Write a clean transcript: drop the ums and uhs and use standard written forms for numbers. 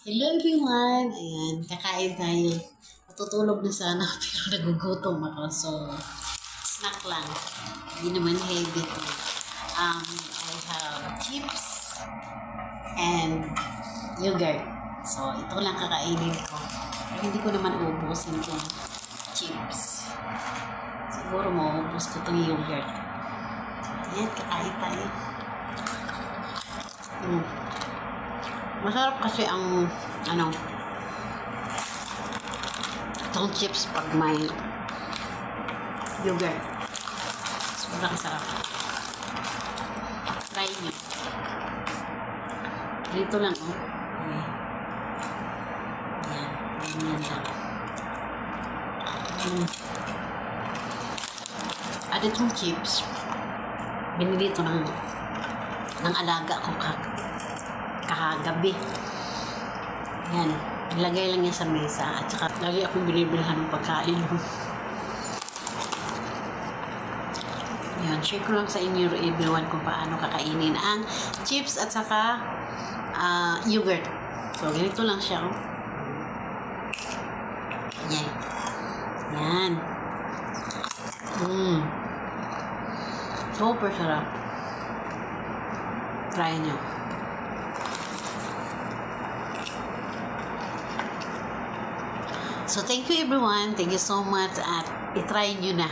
Hello everyone! Ayan, kakain tayo. Matutulog na sana pero nagugutom ako. So, snack lang. Hindi naman heavy to. I have chips and yogurt. So, ito lang kakainin ko. Pero hindi ko naman ubusin itong chips. Siguro maubos ko itong yogurt. Ayan, kakain tayo. Masarap kasi ang itong chips pag may yogurt. Sobrang sarap. Try nyo. Dito lang, oh. Okay. Yan. Ganyan lang. At itong chips, binili ito ng alaga ko kakagabi. Yan. Ilagay lang niya sa mesa. At saka lagi akong binibilhan ng pagkain. Yan. Share ko lang sa inyo everyone kung paano kakainin ang chips at saka yogurt. So, ganito lang siya. Oh. Yan. Yan. Super sarap. Try nyo. So, thank you everyone. Thank you so much at itry nyo na.